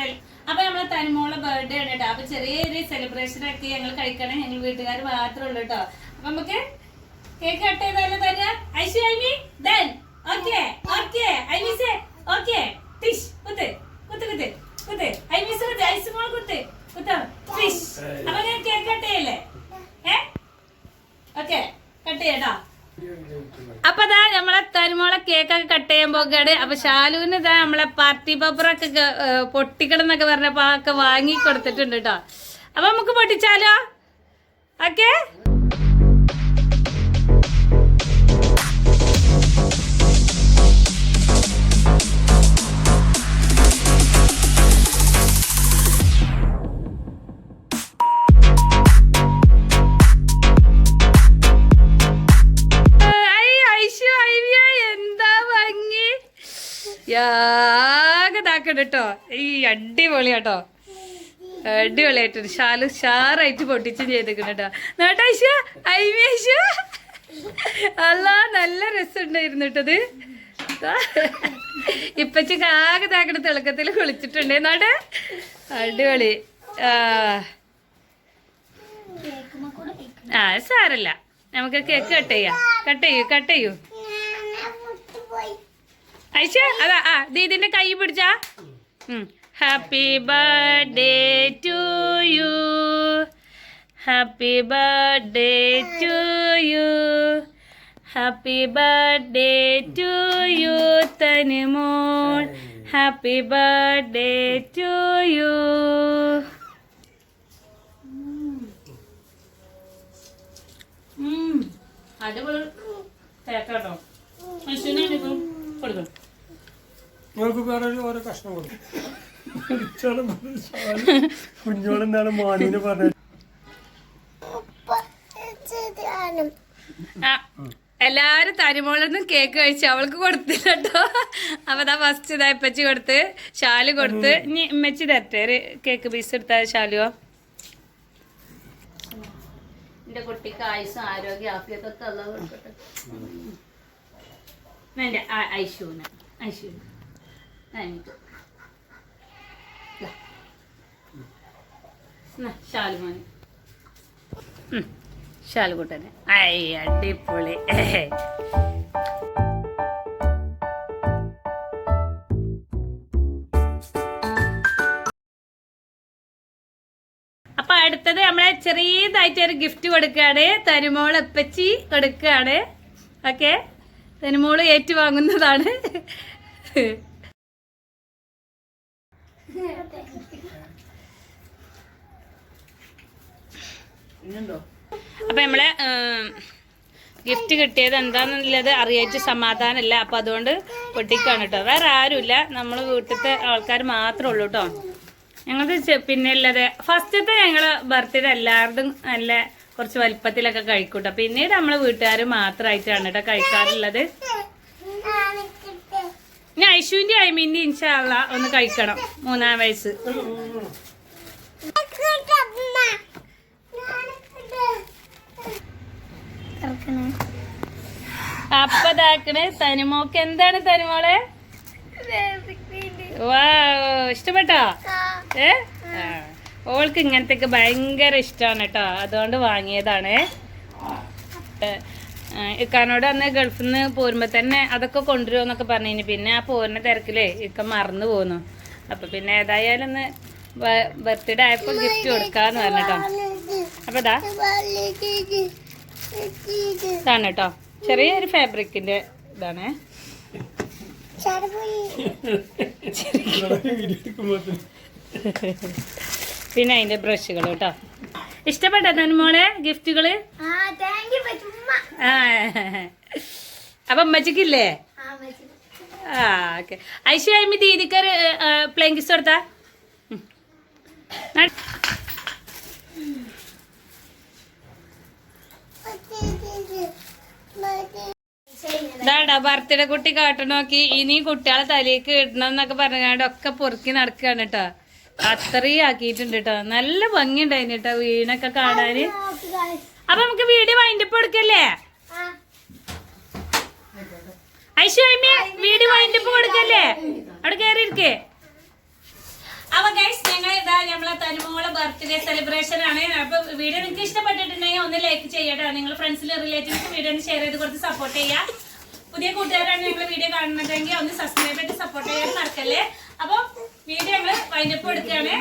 വീട്ടുകാരല്ല. അപ്പൊ നമ്മളെ തനിമോളെ ബർത്ത്ഡേ ആണ് കേട്ടോ. അപ്പൊ ചെറിയൊരു സെലിബ്രേഷൻ ഒക്കെ ഞങ്ങൾ കഴിക്കണേ. ഞങ്ങൾ വീട്ടുകാർ മാത്രമേ ഉള്ളൂ കേട്ടോ. അപ്പൊ നമുക്ക് കേക്ക് കട്ട് ചെയ്താലോ തന്നെ Aishu Aimi then okay okay ഐമിസേ ഓക്കേ ഫിഷ് കുത്ത് കുത്ത് കുത്ത് കുത്ത് ഐമിസ് കുത്ത് ഐസ് മോൾ കുത്ത് കുത്ത് ഫിഷ്. അപ്പൊ ഞാൻ കേക്ക് കട്ട് ചെയ്യല്ലേ? ഓക്കേ കട്ട് ചെയ്യട്ടോ. അപ്പൊ ഇതാ നമ്മളെ തനിമോളെ കേക്കൊക്കെ കട്ട് ചെയ്യാൻ പോകാണ്. അപ്പൊ ഷാലുവിന് ഇതാ നമ്മളെ പാർട്ടി പേപ്പറൊക്കെ പൊട്ടിക്കണം എന്നൊക്കെ പറഞ്ഞപ്പോ ഒക്കെ വാങ്ങി കൊടുത്തിട്ടുണ്ട് കേട്ടോ. അപ്പൊ നമുക്ക് പൊട്ടിച്ചാലോ? ഓക്കെ. ട്ടോ ഈ അടിപൊളിയാട്ടോ, അടിപൊളിയായിട്ടുണ്ട്. ഷാലു ഷാറായിട്ട് പൊട്ടിച്ചും ചെയ്തേക്കുന്നു കേട്ടോ. നോട്ടൈഷ ഐമേഷ അല്ല നല്ല രസമുണ്ടായിരുന്നു കേട്ടത്. ഇപ്പച്ചക്ക് ആകെ താക്കണ തിളക്കത്തിൽ കുളിച്ചിട്ടുണ്ട്. നാട്ടെ അടിപൊളി. സാരല്ല, നമുക്ക് കേക്ക് കട്ട് ചെയ്യാം. കട്ട് ചെയ്യൂ ഐഷ. അതാ ദീദിന്റെ കൈ പിടിച്ചാ. Happy birthday to you, happy birthday to you, happy birthday to you Thanimol, happy birthday to you. അടിപൊളി കേട്ടോ. കൊടുക്കും. നിങ്ങൾക്ക് വേറെ ഓരോ കഷ്ണം കൊടുക്കും. കുഞ്ഞോളെന്താണ് മാനീനെ പറഞ്ഞത്? എല്ലാരും തനിമോളൊന്നും കേക്ക് കഴിച്ചു, അവൾക്ക് കൊടുത്തില്ല കേട്ടോ. അപ്പൊ അതാ ഫസ്റ്റ് ഇതാ ഇപ്പച്ചി കൊടുത്ത്, ഷാലു കൊടുത്ത്. ഇനി ഇമ്മച്ചി തരട്ടെ ഒരു കേക്ക് പീസ് എടുത്താ ഷാലുവോ? എന്റെ കുട്ടിക്ക് ആയുസും ആരോഗ്യ ആഫിയത്തൊക്കെ ഉള്ളത് കൊടുക്കട്ടെ. എന്റെ ഐശുവിന് ഷാലുമോന് ഷാലുകുട്ടന്. ഐ അടിപൊളി. അപ്പൊ അടുത്തത് നമ്മളെ ചെറിയതായിട്ട് ഒരു ഗിഫ്റ്റ് കൊടുക്കുകയാണ്. തനിമോൾ എപ്പച്ചി കൊടുക്കുകയാണ്. ഓക്കെ, തനിമോള് ഏറ്റുവാങ്ങുന്നതാണ്. അപ്പൊ നമ്മളെ ഗിഫ്റ്റ് കിട്ടിയത് എന്താന്നുള്ളത് അറിയിച്ച് സമാധാനമില്ല. അപ്പൊ അതുകൊണ്ട് പൊട്ടിക്കാണ് കേട്ടോ. വേറെ ആരുമില്ല, നമ്മൾ വീട്ടിലത്തെ ആൾക്കാർ മാത്രമേ ഉള്ളൂ കേട്ടോ. ഞങ്ങൾക്ക് പിന്നെ ഉള്ളത് ഫസ്റ്റത്തെ ഞങ്ങള് ബർത്ത്ഡേ എല്ലാവരുടെയും നല്ല കുറച്ച് വലിപ്പത്തിലൊക്കെ കഴിക്കൂട്ടോ. പിന്നീട് നമ്മള് വീട്ടുകാർ മാത്രമായിട്ടാണ് കേട്ടോ കഴിക്കാറുള്ളത്. ഞാൻ ഐശുവിന്റെ ഐമീന്റെ ഇൻഷാള്ള ഒന്ന് കഴിക്കണം. 3-ാം വയസ്സ്. അപ്പൊ ഇതാക്കണേ തനിമോക്ക്. എന്താണ് തനിമോളെ? വാ, ഇഷ്ടപ്പെട്ടോ? ഓൾക്ക് ഇങ്ങനത്തെയൊക്കെ ഭയങ്കര ഇഷ്ടമാണ് കേട്ടോ. അതുകൊണ്ട് വാങ്ങിയതാണ്. ഇക്കാനോട് അന്ന് ഗൾഫിൽ നിന്ന് പോരുമ്പോ തന്നെ അതൊക്കെ കൊണ്ടുവരുമെന്നൊക്കെ പറഞ്ഞു. പിന്നെ ആ പോരുന്ന തിരക്കിലേ ഇക്ക മറന്നു പോന്നു. അപ്പൊ പിന്നെ ഏതായാലും ഒന്ന് ബർത്ത്ഡേ ആയപ്പോ ഗിഫ്റ്റ് കൊടുക്കാന്ന് പറഞ്ഞിട്ടോ. അപ്പൊ ഇതാണ് കേട്ടോ, ചെറിയൊരു ഫാബ്രിക്കിന്റെ ഇതാണ്. പിന്നെ അതിന്റെ ബ്രഷുകൾ കേട്ടോ. ഇഷ്ടപ്പെട്ടോ തനിമോളെ ഗിഫ്റ്റുകള്? അപ്പൊ അമ്മച്ചിക്കില്ലേ? ഓക്കെ. ഐശു ഐമി ദീദിക്ക് പ്ലേയിങ് കിസ് കൊടുത്താ. ഇതാടാ ബർത്ത്ഡേ കുട്ടി കാട്ടണോക്കി. ഇനി കുട്ടികളെ തലേക്ക് ഇടണം എന്നൊക്കെ പറഞ്ഞാണ്ട് ഒക്കെ പൊറുക്കി നടക്കുകയാണ് കേട്ടോ. അത്രയും ആക്കിയിട്ടുണ്ട് കേട്ടോ. നല്ല ഭംഗിയുണ്ടായിരുന്നു കേട്ടോ വീണൊക്കെ കാണാന്. അപ്പൊ നമുക്ക് വീഡിയോ വൈൻഡപ്പ് കൊടുക്കല്ലേ? ഐശു ഐമി വീഡിയോ വൈൻഡപ്പ് കൊടുക്കല്ലേ? അവിടെ കയറി ഇരിക്കേ. അപ്പൊ ബർത്ത്ഡേ സെലിബ്രേഷൻ ആണ്. അപ്പൊ വീഡിയോ നിങ്ങൾക്ക് ഇഷ്ടപ്പെട്ടിട്ടുണ്ടെങ്കിൽ ഒന്ന് ലൈക്ക് ചെയ്യട്ടോ. നിങ്ങൾ ഫ്രണ്ട്സിലും റിലേറ്റീവ്സ് വീഡിയോ ഒന്ന് ഷെയർ ചെയ്ത് കൊടുത്ത് സപ്പോർട്ട് ചെയ്യാം. പുതിയ കൂട്ടുകാരാണ് ഞങ്ങൾ വീഡിയോ കാണുന്നതെങ്കിൽ ഒന്ന് സബ്സ്ക്രൈബ് ചെയ്ത് സപ്പോർട്ട് ചെയ്യാൻ മറക്കല്ലേ. അപ്പൊ വീഡിയോ ഞങ്ങൾ വൈൻഡപ്പ് എടുക്കുകയാണ്.